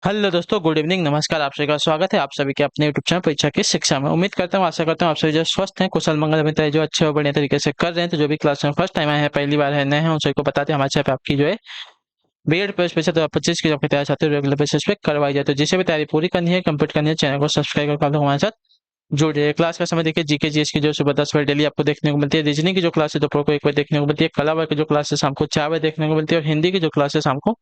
Hello दोस्तों, good evening, नमस्कार। आप सभी का स्वागत है आप सभी के अपने यूट्यूब चैनल परीक्षा की शिक्षा में। उम्मीद करता हूँ, आशा करता हूँ आप सभी जो स्वस्थ हैं, कुशल मंगल अमित है, जो अच्छे और बढ़िया तरीके से कर रहे हैं। तो जो भी क्लास में फर्स्ट टाइम आए हैं, पहली बार है, नए हैं, उन सभी को बताते हैं हमारे चैनल पे आपकी जो है बीएड प्लस स्पेशल 2025 की जो आपकी तैयारी चाहते हो रेगुलर बेसिस पे करवाई जाए। तो जिसे भी तैयारी पूरी करनी है, कंप्लीट करनी है, चैनल को सब्सक्राइब कर आप लोग हमारे साथ जुड़ जाइए। क्लास का समय देखिए, जीके जीएस की जो सुबह 10 बजे डेली आपको देखने को मिलती है। रीजनिंग की जो क्लास है दोपहर को 1 बजे देखने को मिलती है। कला वर्ग की जो क्लास है शाम को 4 बजे देखने को मिलती है। और हिंदी की जो क्लास है शाम को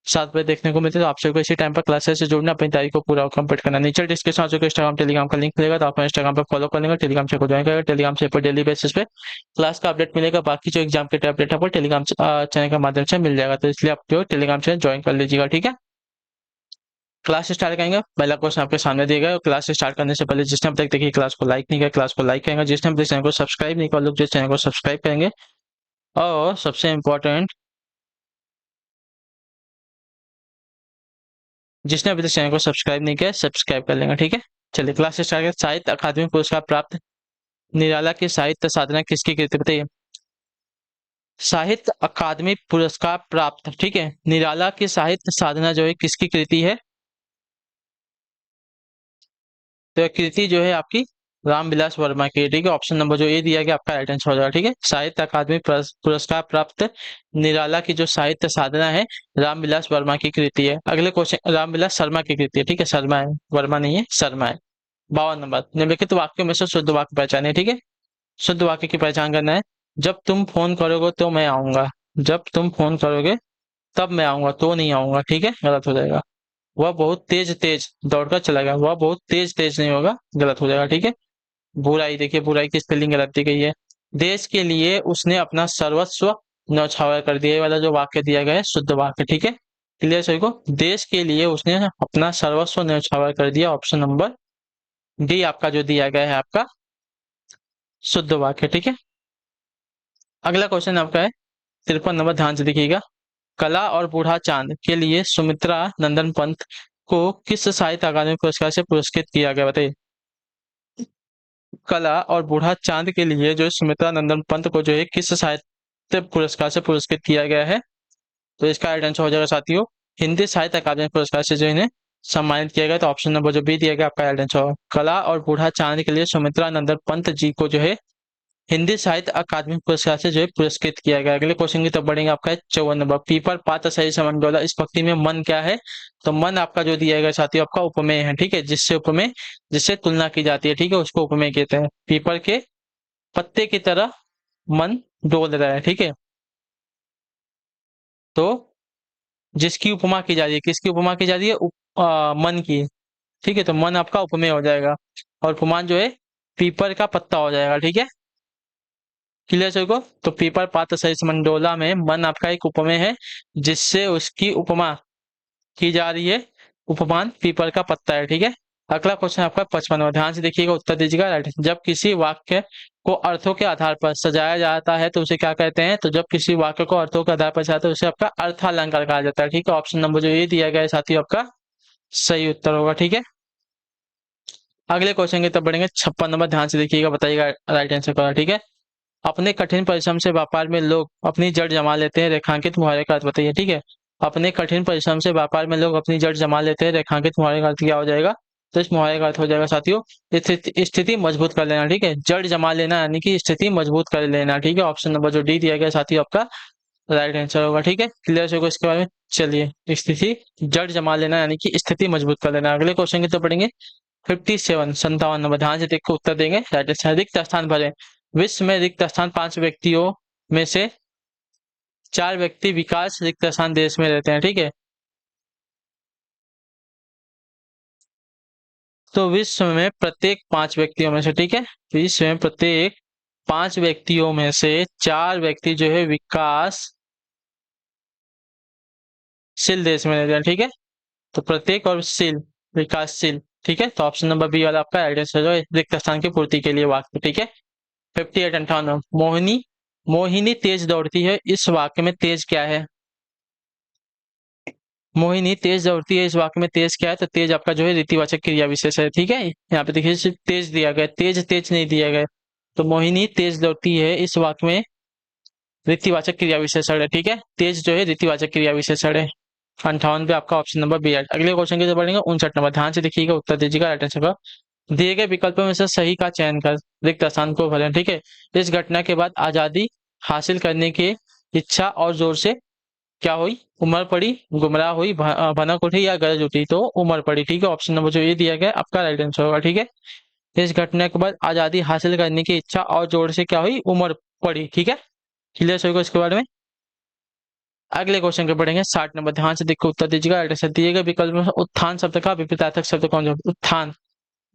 7 बजे देखने को मिलती है। तो आप सबको इसी टाइम पर क्लासेस से जुड़ना, अपनी तारीख को पूरा कंप्लीट करना। नीचे डिस्क्रिप्शन में इंस्टाग्राम टेलीग्राम का लिंक मिलेगा, तो आप इंस्टाग्राम पर फॉलो कर लेंगे, टेलीग्राम से ज्वाइन करेगा। टेलीग्राम से पर डेली बेसिस पे क्लास का अपडेट मिलेगा। बाकी जो एग्जाम के अपडेट है वो टेलीग्राम चैनल के माध्यम से मिल जाएगा। तो इसलिए आप जो टेलीग्राम चैनल ज्वाइन कर लीजिएगा, ठीक है। क्लास स्टार्ट करेंगे, पहला क्वेश्चन आपके सामने दिया गया है। क्लास स्टार्ट करने से पहले जिसने अब तक देखिए क्लास को लाइक नहीं किया, क्लास को लाइक करेंगे। जिसने अब तक चैनल को सब्सक्राइब नहीं किया, लोग जिस चैनल को सब्सक्राइब करेंगे। और सबसे इम्पोर्टेंट, जिसने अभी तक चैनल को सब्सक्राइब नहीं किया, सब्सक्राइब कर लेंगे, ठीक है। चलिए क्लास स्टार्ट करें। साहित्य अकादमी पुरस्कार प्राप्त निराला की साहित्य साधना किसकी कृति बताइए। साहित्य अकादमी पुरस्कार प्राप्त, ठीक है, निराला की साहित्य साधना जो है किसकी कृति है। तो यह कृति जो है आपकी रामविलास वर्मा की, ठीक है। ऑप्शन नंबर जो ए दिया गया आपका राइट आंसर हो जाएगा, ठीक है। साहित्य अकादमी पुरस्कार प्राप्त निराला की जो साहित्य साधना है रामविलास वर्मा की कृति है। अगले क्वेश्चन, रामविलास शर्मा की कृति है, ठीक है। शर्मा है, वर्मा नहीं है, शर्मा है। 52 नंबर, निम्नलिखित वाक्यों में से शुद्ध वाक्य पहचाने, ठीक है। शुद्ध वाक्य की पहचान करना है। जब तुम फोन करोगे तो मैं आऊंगा, जब तुम फोन करोगे तब मैं आऊंगा, तो नहीं आऊंगा, ठीक है, गलत हो जाएगा। वह बहुत तेज तेज दौड़कर चला गया, वह बहुत तेज तेज नहीं होगा, गलत हो जाएगा, ठीक है। बुराई, देखिए बुराई की स्पेलिंग गलत दी गई है। देश के लिए उसने अपना सर्वस्व न्यौछावर कर दिया, ये वाला जो वाक्य दिया गया है शुद्ध वाक्य, ठीक है। क्लियर सभी को। देश के लिए उसने अपना सर्वस्व न्यौछावर कर दिया, ऑप्शन नंबर डी आपका जो दिया गया है आपका शुद्ध वाक्य, ठीक है। अगला क्वेश्चन आपका है 53 नंबर, ध्यान से देखिएगा। कला और बूढ़ा चांद के लिए सुमित्रा नंदन पंत को किस साहित्य अकादमी पुरस्कार से पुरस्कृत किया गया बताइए। कला और बूढ़ा चांद के लिए जो सुमित्रा नंदन पंत को जो है किस साहित्य पुरस्कार से पुरस्कृत किया गया है। तो इसका राइट आंसर हो जाएगा साथियों, हिंदी साहित्य अकादमी पुरस्कार से जो इन्हें सम्मानित किया गया। तो ऑप्शन नंबर जो बी दिया गया आपका राइट आंसर होगा। कला और बूढ़ा चांद के लिए सुमित्रा नंदन पंत जी को जो है हिंदी साहित्य अकादमी पुरस्कार से जो है पुरस्कृत किया गया। अगले क्वेश्चन की तरफ बढ़ेंगे, आपका है 54 नंबर। पीपर पात सही समन डोला, इस पंक्ति में मन क्या है। तो मन आपका जो दिया गया साथियों आपका उपमेय है, ठीक है। जिससे उपमेय, जिससे तुलना की जाती है, ठीक है, उसको उपमेय कहते हैं। पीपर के पत्ते की तरह मन डोल रहा है, ठीक है। तो जिसकी उपमा की जा रही है, किसकी उपमा की जा रही है, मन की, ठीक है। तो मन आपका उपमेय हो जाएगा और उपमान जो है पीपर का पत्ता हो जाएगा, ठीक है। क्लियर सभी को। तो पीपर पात सहित मंडोला में मन आपका एक उपमेय है, जिससे उसकी उपमा की जा रही है। उपमान पीपर का पत्ता है, ठीक है। अगला क्वेश्चन आपका 55वां, ध्यान से देखिएगा, उत्तर दीजिएगा राइट। जब किसी वाक्य को अर्थों के आधार पर सजाया जाता है तो उसे क्या कहते हैं। तो जब किसी वाक्य को अर्थों के आधार पर सजाया तो उसे आपका अर्थालंकार कहा जाता है, ठीक है। ऑप्शन नंबर जो ये दिया गया है साथियों आपका सही उत्तर होगा, ठीक है। अगले क्वेश्चन की तरफ बढ़ेंगे, 56 नंबर, ध्यान से देखिएगा, बताइएगा राइट आंसर करा, ठीक है। अपने कठिन परिश्रम से व्यापार में लोग अपनी जड़ जमा लेते हैं, रेखांकित मुहावरे का अर्थ बताइए, ठीक है। अपने कठिन परिश्रम से व्यापार में लोग अपनी जड़ जमा लेते हैं, रेखांकित मुहावरे का अर्थ क्या हो जाएगा। तो इस मुहावरे का अर्थ हो जाएगा साथियों स्थिति मजबूत कर लेना, ठीक है। जड़ जमा लेना यानी कि स्थिति मजबूत कर लेना, ठीक है। ऑप्शन नंबर जो डी दिया गया साथियों आपका राइट आंसर होगा, ठीक है। क्लियर होगा इसके बारे में। चलिए, स्थिति जड़ जमा लेना यानी कि स्थिति मजबूत कर लेना। अगले क्वेश्चन की तरफ पढ़ेंगे 57 नंबर, ध्यान से देखकर उत्तर देंगे। रिक्त स्थान भरें। विश्व में रिक्त स्थान 5 व्यक्तियों में से 4 व्यक्ति विकास रिक्त स्थान देश में रहते हैं, ठीक है। तो विश्व में प्रत्येक 5 व्यक्तियों में से, ठीक है, विश्व में प्रत्येक 5 व्यक्तियों में से 4 व्यक्ति जो है विकासशील देश में रहते हैं, ठीक है। तो प्रत्येक और शील, विकासशील, ठीक है। तो ऑप्शन नंबर बी वाला आपका एड्रेस है जो रिक्त स्थान की पूर्ति के लिए वाक्य, ठीक है। 58 मोहिनी मोहिनी तेज दौड़ती है, इस वाक्य में तेज क्या है। मोहिनी तेज दौड़ती है, इस वाक्य में तेज क्या है। तो तेज आपका जो है रीतिवाचक क्रिया विशेष है, ठीक है। यहाँ पे देखिए सिर्फ तेज दिया गया, तेज तेज नहीं दिया गया। तो मोहिनी तेज दौड़ती है, इस वाक्य में रीतिवाचक क्रिया विशेषण है, ठीक है। तेज जो है रीतिवाचक क्रिया विशेषण है। 58 पे आपका ऑप्शन नंबर बी है। अगले क्वेश्चन की तरफ बढ़ेंगे। 59 नंबर, ध्यान से देखिएगा, उत्तर दीजिएगा राइट आंसर का। दिए गए विकल्पों में से सही का चयन कर रिक्त स्थान को भरें। ठीक है, इस घटना के बाद आजादी हासिल करने की इच्छा और जोर से क्या हुई? उमड़ पड़ी, गुमराह हुई, भनक उठी या गरज उठी? तो उमड़ पड़ी। ठीक है, ऑप्शन नंबर जो ये दिया गया आपका राइट आंसर होगा। ठीक है, इस घटना के बाद आजादी हासिल करने की इच्छा और जोर से क्या हुई? उमड़ पड़ी। ठीक है, क्लियर होगा इसके बारे में। अगले क्वेश्चन के बढ़ेंगे। 60 नंबर, ध्यान से देखकर उत्तर दीजिएगा राइट आंसर। दिए गए विकल्प में उत्थान शब्द का विपरीतार्थक शब्द कौन सा? उत्थान।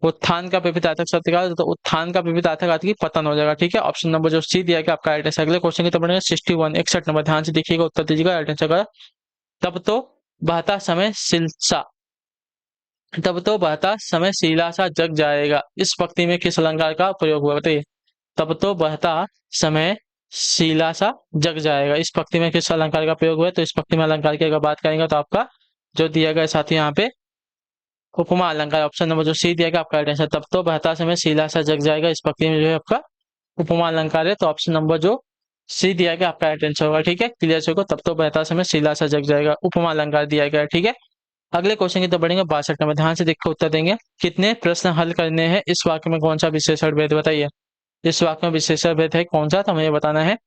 उत्थान का विपरीतार्थक शब्द क्या है? तो उत्थान का विपरीतार्थक आता है पतन हो जाएगा। ठीक है, ऑप्शन नंबर जो सी दिया गया आपका राइट आंसर। अगले क्वेश्चन की तरफ बढ़ेंगे। 61 नंबर, ध्यान से देखिएगा, उत्तर दीजिएगा राइट आंसर का। तब तो बहता समय सिलसा तब तो बहता समय शीला सा जग जाएगा, इस पंक्ति में किस अलंकार का प्रयोग हुआ? बताइए। तब तो बहता समय शीला सा जग जाएगा, इस पंक्ति में किस अलंकार का प्रयोग हुआ है? तो इस पंक्ति में अलंकार की अगर बात करेंगे तो आपका जो दिया गया साथी यहाँ पे उपमा अलंकार, ऑप्शन नंबर जो सी दिया गया आपका राइट आंसर। तब तो बहता समय शीला सा जग जाएगा, इस पंक्ति में जो है आपका उपमा अलंकार है, तो ऑप्शन नंबर जो सी दिया गया आपका राइट आंसर होगा। ठीक है, क्लियर होगा। तब तो बहता समय शीला सा जग जाएगा, उपमा अलंकार दिया गया है। ठीक है, अगले क्वेश्चन की तरफ बढ़ेंगे। 62 नंबर, ध्यान से देखकर उत्तर देंगे। कितने प्रश्न हल करने हैं, इस वाक्य में कौन सा विशेषण भेद? बताइए। इस वाक्य में विशेषण भेद है कौन सा? तो हमें बताना है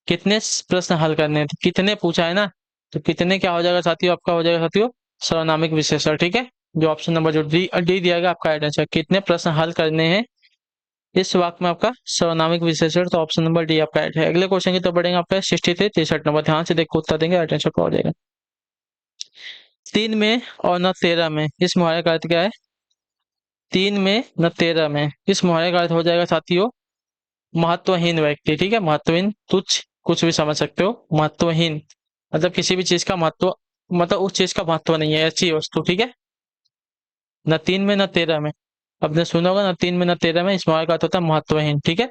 कितने प्रश्न हल करने हैं। तो कितने पूछा है ना, तो कितने क्या हो जाएगा साथियों? आपका हो जाएगा साथियों सर्वनामिक विशेषण। ठीक है, जो ऑप्शन नंबर जो डी डी दिया गया आपका राइट आंसर। कितने प्रश्न हल करने हैं, इस वाक्य में आपका सर्वनामिक विशेषण, तो ऑप्शन नंबर डी आपका राइट है। अगले क्वेश्चन की तरफ बढ़ेंगे। आपका 63 ध्यान से देखकर उत्तर देंगे, राइट आंसर क्या हो जाएगा? 3 में और न 13 में, इस मुहावरे का अर्थ क्या है? 3 में न 13 में, इस मुहावरे का अर्थ हो जाएगा साथियों महत्वहीन व्यक्ति। ठीक है, महत्वहीन, तुच्छ, कुछ भी समझ सकते हो। महत्वहीन मतलब किसी भी चीज का महत्व, मतलब उस चीज का महत्व नहीं है, ऐसी वस्तु। ठीक है, न 3 में न 13 में, आपने सुना होगा न 3 में न 13 में, इस मुहावरे का अर्थ होता है महत्वहीन। ठीक है,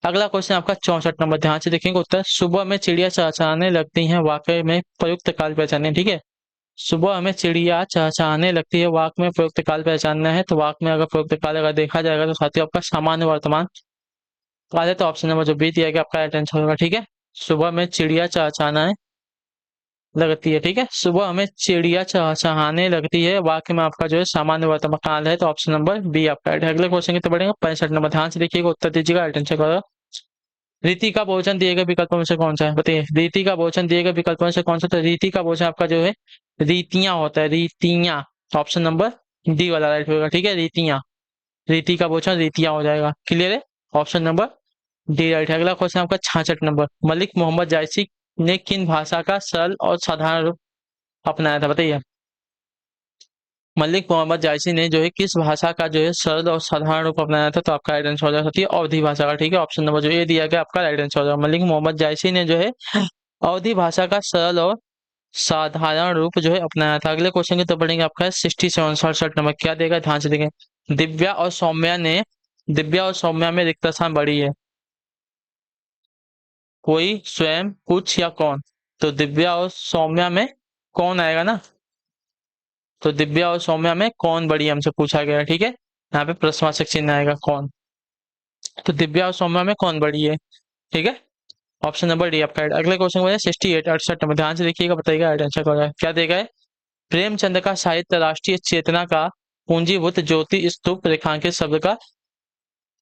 अगला क्वेश्चन आपका 64 नंबर, ध्यान से देखेंगे उत्तर। सुबह में चिड़िया चहचहाने लगती हैं, वाकई में प्रयुक्त काल पहचाने। ठीक है, सुबह हमें चिड़िया चहचहाने लगती है, वाक में प्रयुक्त काल पहचानना है, तो वाक में अगर प्रयुक्त काल अगर देखा जाएगा तो साथियों आपका सामान्य वर्तमान काल है, तो ऑप्शन नंबर जो बी दिया गया आपका राइट आंसर होगा। ठीक है, सुबह में चिड़िया चहचहाना लगती है। ठीक है, सुबह हमें चिड़िया चहचहाने लगती है, वाक्य में आपका जो है सामान्य वर्तमान काल है, तो ऑप्शन नंबर बी आपका राइट है। अगले क्वेश्चन की तरफ बढ़ेंगे। 65 नंबर, ध्यान से देखिएगा, उत्तर दीजिएगा राइट आंसर होगा। रीति का बहुवचन दिए गए विकल्पों में से कौन सा है? बताइए। रीति का बहुवचन दिए गए विकल्पों में से कौन सा? तो रीति का बहुवचन आपका जो है रीतियां होता है, रीतियां, ऑप्शन नंबर डी वाला राइट होगा। ठीक है, रीतियां, रीति का बहुवचन रीतियां हो जाएगा। क्लियर है, ऑप्शन नंबर डी राइट है। अगला क्वेश्चन आपका 66 नंबर, मलिक मोहम्मद जायसी ने किन भाषा का सरल और साधारण रूप अपनाया था? बताइए। मलिक मोहम्मद जायसी ने जो है किस भाषा का जो है सरल और साधारण रूप अपनाया था? तो आपका राइट आंसर हो जाती है अवधी भाषा का। ठीक है, ऑप्शन नंबर जो ए दिया गया आपका राइट आंसर हो जाएगा। मलिक मोहम्मद जायसी ने जो है अवधी भाषा का सरल और साधारण रूप जो है अपनाया था। अगले क्वेश्चन की तो पढ़ेंगे आपका 67 नंबर, क्या देगा? ध्यान से देखें। दिव्या और सौम्या में रिक्त स्थान बड़ी है, कोई, स्वयं, कुछ या कौन? तो दिव्या और सौम्या में कौन आएगा ना, तो दिव्या और सौम्या में कौन बड़ी है हमसे पूछा गया है। ठीक है, यहाँ पे प्रश्नवाचक चिन्ह आएगा कौन, तो दिव्या और सौम्या में कौन बड़ी है? ठीक है, ऑप्शन नंबर डी आपका। अगले क्वेश्चन को 68 नंबर, ध्यान से देखिएगा, बताइएगा राइट आंसर क्या होगा। क्या देगा है? प्रेमचंद का साहित्य राष्ट्रीय चेतना का पूंजीभूत ज्योति स्तूप रेखांकित शब्द का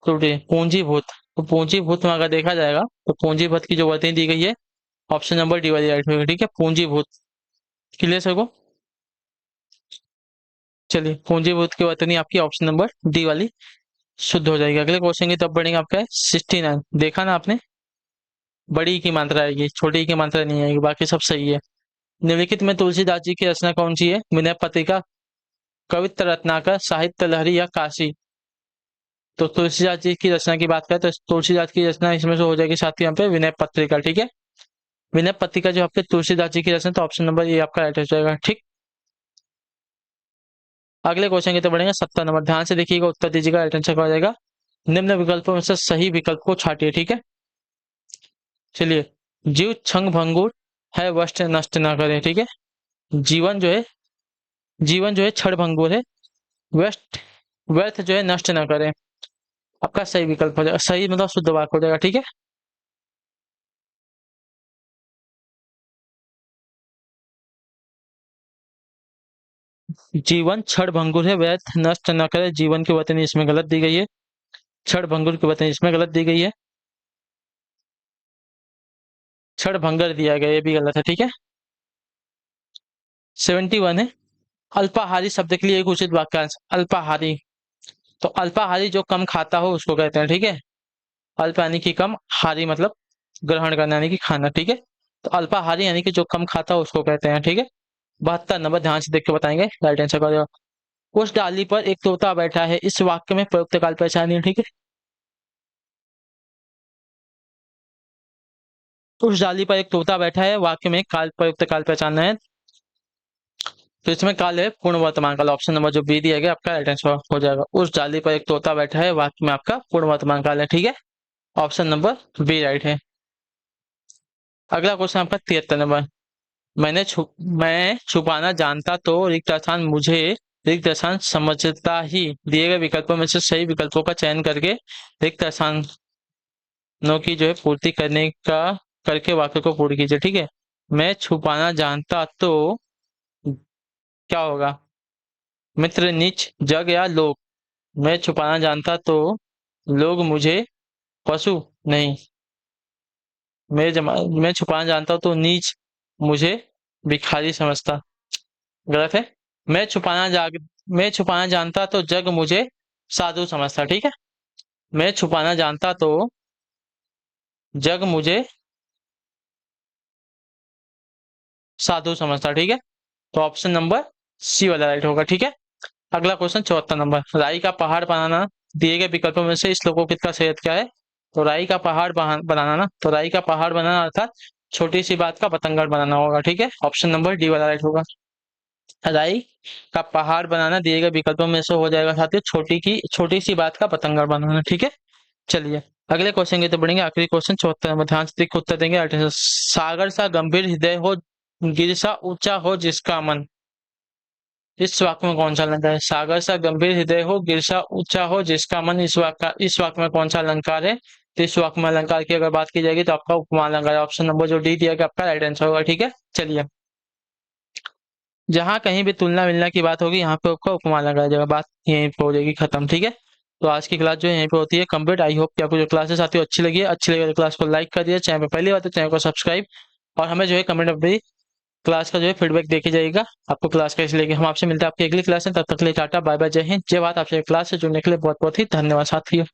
त्रुटि। पूंजीभूत, तो पूंजीभूत में अगर देखा जाएगा तो पूंजीभूत की जो वर्तनी दी गई है ऑप्शन नंबर डी वाली राइट होगी। ठीक है, पूंजीभूत। क्लियर सर को? चलिए, पूंजीभूत की वर्तनी आपकी ऑप्शन नंबर डी वाली शुद्ध हो जाएगी। अगले क्वेश्चन की तब बढ़ेंगे आपका 69, देखा ना आपने, बड़ी की मात्रा आएगी, छोटी की मात्रा नहीं आएगी, बाकी सब सही है। निम्नलिखित में तुलसीदास जी की रचना कौन सी है? विनय पत्रिका, कवित्त रत्नाकर, साहित्य लहरी या काशी? तो तुलसीदास जी की रचना की बात करें तो तुलसीदास की रचना इसमें से हो जाएगी साथी यहाँ पे विनय पत्रिका। ठीक है, विनय पत्रिका जो आपके तुलसीदास जी की रचना, तो ऑप्शन नंबर ये आपका राइट हो जाएगा। ठीक, अगले क्वेश्चन की तरफ बढ़ेंगे। 70 नंबर, ध्यान से देखिएगा, उत्तर दीजिएगा, राइट आंसर क्या हो जाएगा? निम्न विकल्पों में से सही विकल्प को छाटिए। ठीक है, चलिए। जीव छंग भंगुर है, वस्त नष्ट ना करे। ठीक है, जीवन जो है जीवन जो है क्षण भंगुर है, व्यस्त व्यर्थ जो है नष्ट ना करे, आपका सही विकल्प हो जाएगा। सही मतलब शुद्ध वाक्य हो जाएगा। ठीक है, जीवन क्षण भंगुर है, व्यर्थ नष्ट न करे जीवन की वतनी, इसमें गलत दी गई है। क्षण भंगुर की वतनी इसमें गलत दी गई है। क्षण भंगर दिया गया, ये भी गलत है, ठीक है। 71 है, अल्पाहारी शब्द के लिए एक उचित वाक्यांश। अल्पाहारी, तो अल्पाहारी जो कम खाता हो उसको कहते हैं, ठीक है। अल्प यानी कि कम, हारी मतलब ग्रहण करना यानी कि खाना, ठीक है। तो अल्पाहारी यानी कि जो कम खाता हो उसको कहते हैं, ठीक है। 72 नंबर ध्यान से देख के बताएंगे, राइट आंसर का। उस डाली पर एक तोता बैठा है, इस वाक्य में प्रयुक्त काल पहचानिए, ठीक है। उस डाली पर एक तोता बैठा है, वाक्य में काल प्रयुक्त काल पहचानना है। तो इसमें काल है पूर्ण वर्तमान काल, ऑप्शन नंबर जो बी दिया गया आपका राइट आंसर हो जाएगा। उस डाली पर एक तोता बैठा है, वाक्य में आपका पूर्ण वर्तमान काल है, ठीक है। ऑप्शन नंबर बी राइट है। अगला क्वेश्चन आपका 73 नंबर। मैं छुपाना जानता तो रिक्त स्थान मुझे रिक्त स्थान समझता ही, दिए गए विकल्पों में से सही विकल्पों का चयन करके रिक्त स्थानों की जो है पूर्ति करने का करके वाक्य को पूर्ण कीजिए, ठीक है। मैं छुपाना जानता तो क्या होगा, मित्र नीच जग या लोग। मैं छुपाना जानता तो लोग मुझे पशु नहीं, मैं छुपाना जानता हूं तो नीच मुझे भिखारी समझता, गलत है। मैं छुपाना जाग मैं छुपाना जानता तो जग मुझे साधु समझता, ठीक है। मैं छुपाना जानता तो जग मुझे साधु समझता, ठीक है। तो ऑप्शन नंबर सी वाला राइट होगा, ठीक है। अगला क्वेश्चन 74 नंबर। राई का पहाड़ बनाना, दिए गए विकल्पों में से इस श्लोकोक्ति का सही अर्थ क्या है। तो राई का पहाड़ बनाना ना, तो राई का पहाड़ बनाना अर्थात छोटी सी बात का पतंगड़ बनाना होगा, ठीक है। ऑप्शन नंबर डी वाला राइट होगा। राई का पहाड़ बनाना दिए गए विकल्पों में से हो जाएगा साथियों छोटी सी बात का पतंगड़ बनाना, ठीक है। चलिए अगले क्वेश्चन की तो बढ़ेंगे, आखिरी क्वेश्चन 74 नंबर, ध्यान से देख के उत्तर देंगे। सागर सा गंभीर हृदय हो, गिर सा ऊंचा हो जिसका मन, इस वाक्य में कौन सा अलंकार है। सागर सा गंभीर हृदय हो, गिर सा ऊंचा हो जिसका मन, इस वाक्य में कौन सा अलंकार है। तो इस वाक्य में अलंकार की अगर बात की जाएगी तो आपका उपमा अलंकार है, ऑप्शन नंबर जो डी दिया गया आपका राइट आंसर होगा, ठीक है। चलिए जहां कहीं भी तुलना मिलना की बात होगी यहाँ पे आपका उपमा लगाया जाएगा, बात यहीं पे हो जाएगी खत्म, ठीक है। तो आज की क्लास जो है यहीं पे होती है कंप्लीट। आई होप कि आपको जो क्लासेस आती है अच्छी लगी है, अच्छी लगी तो क्लास को लाइक कर दिया, चैनल पे पहली बात है चैनल को सब्सक्राइब, और हमें जो है कमेंट में क्लास का जो है फीडबैक देखे जाएगा आपको क्लास कैसी लगी। हम आपसे मिलते हैं आपकी अगली क्लास में, तब तक के लिए टाटा बाय बाय, जय हिंद जय भारत। आपसे क्लास से जुड़ने के लिए बहुत बहुत ही धन्यवाद साथियों।